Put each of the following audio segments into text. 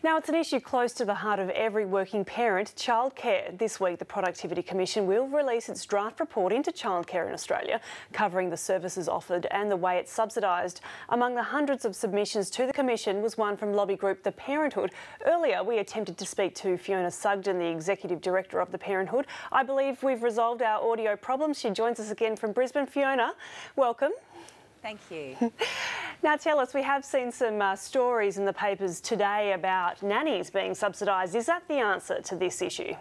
Now, it's an issue close to the heart of every working parent, childcare. This week, the Productivity Commission will release its draft report into childcare in Australia, covering the services offered and the way it's subsidised. Among the hundreds of submissions to the Commission was one from lobby group The Parenthood. Earlier, we attempted to speak to Fiona Sugden, the Executive Director of The Parenthood. I believe we've resolved our audio problems. She joins us again from Brisbane. Fiona, welcome. Thank you. Now tell us, we have seen some stories in the papers today about nannies being subsidised. Is that the answer to this issue?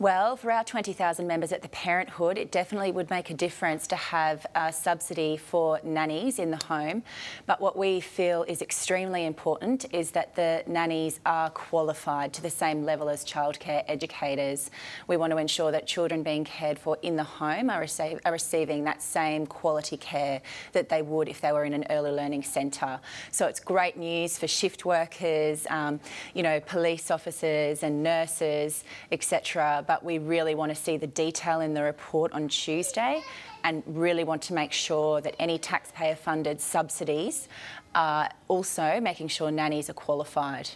Well, for our 20,000 members at the Parenthood, it definitely would make a difference to have a subsidy for nannies in the home. But what we feel is extremely important is that the nannies are qualified to the same level as childcare educators. We want to ensure that children being cared for in the home are receiving that same quality care that they would if they were in an early learning centre. So it's great news for shift workers, police officers and nurses, etc. But we really want to see the detail in the report on Tuesday and really want to make sure that any taxpayer-funded subsidies are also making sure nannies are qualified.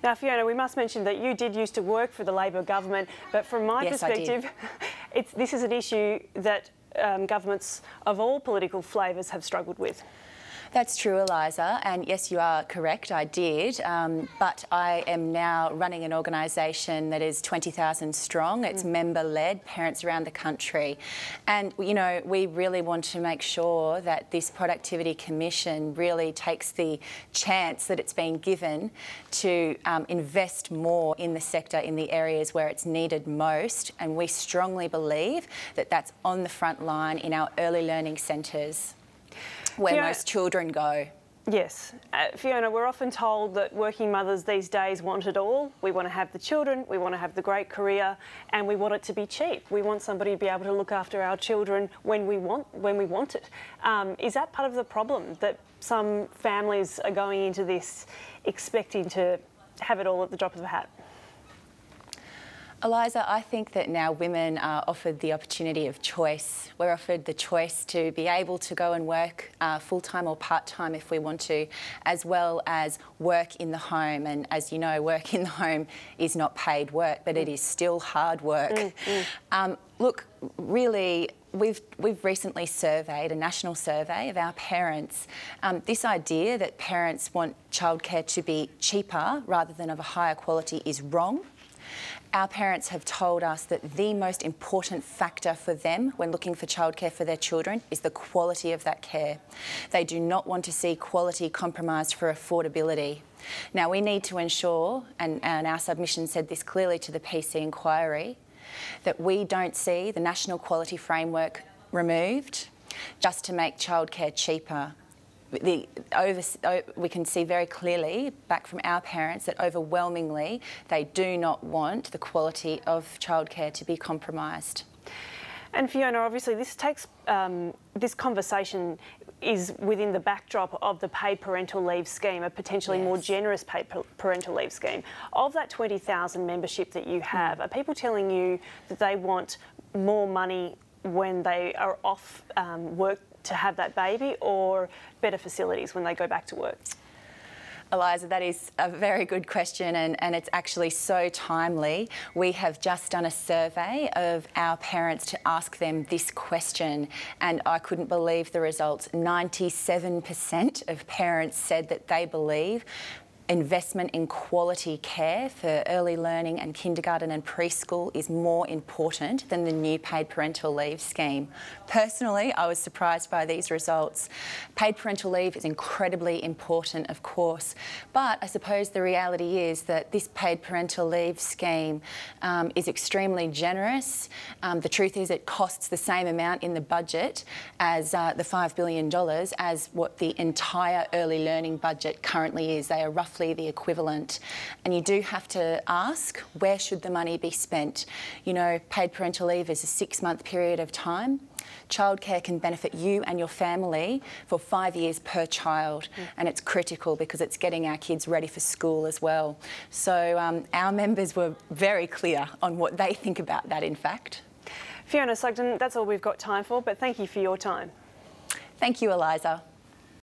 Now, Fiona, we must mention that you did used to work for the Labor government, but from my perspective, this is an issue that governments of all political flavours have struggled with. That's true, Eliza, and yes, you are correct, I did, but I am now running an organisation that is 20,000 strong. It's member-led, parents around the country, and, we really want to make sure that this Productivity Commission really takes the chance that it's been given to invest more in the sector in the areas where it's needed most, and we strongly believe that that's on the front line in our early learning centres, where Fiona, most children go. Yes. Fiona, we're often told that working mothers these days want it all. We want to have the children, we want to have the great career, and we want it to be cheap. We want somebody to be able to look after our children when we want it. Is that part of the problem, that some families are going into this expecting to have it all at the drop of a hat? Eliza, I think that now women are offered the opportunity of choice. We're offered the choice to be able to go and work full-time or part-time if we want to, as well as work in the home. And as you know, work in the home is not paid work, but it is still hard work. Look, really, we've recently surveyed, a national survey of our parents. This idea that parents want childcare to be cheaper rather than of a higher quality is wrong. Our parents have told us that the most important factor for them when looking for childcare for their children is the quality of that care. They do not want to see quality compromised for affordability. Now, we need to ensure, and our submission said this clearly to the PC inquiry, that we don't see the National Quality Framework removed just to make childcare cheaper. We can see very clearly back from our parents that overwhelmingly they do not want the quality of childcare to be compromised. And Fiona, obviously this this conversation is within the backdrop of the paid parental leave scheme, a potentially more generous paid parental leave scheme. Of that 20,000 membership that you have, are people telling you that they want more money when they are off work to have that baby, or better facilities when they go back to work? Eliza, that is a very good question, and it's actually so timely. We have just done a survey of our parents to ask them this question, and I couldn't believe the results. 97% of parents said that they believe investment in quality care for early learning and kindergarten and preschool is more important than the new paid parental leave scheme. Personally, I was surprised by these results. Paid parental leave is incredibly important, of course, but I suppose the reality is that this paid parental leave scheme is extremely generous. The truth is it costs the same amount in the budget as the $5 billion as what the entire early learning budget currently is. They are roughly the equivalent, and you do have to ask, where should the money be spent? Paid parental leave is a 6-month period of time. Childcare can benefit you and your family for 5 years per child, and it's critical because it's getting our kids ready for school as well. So our members were very clear on what they think about that, in fact. Fiona Sugden, that's all we've got time for, but thank you for your time. Thank you, Eliza.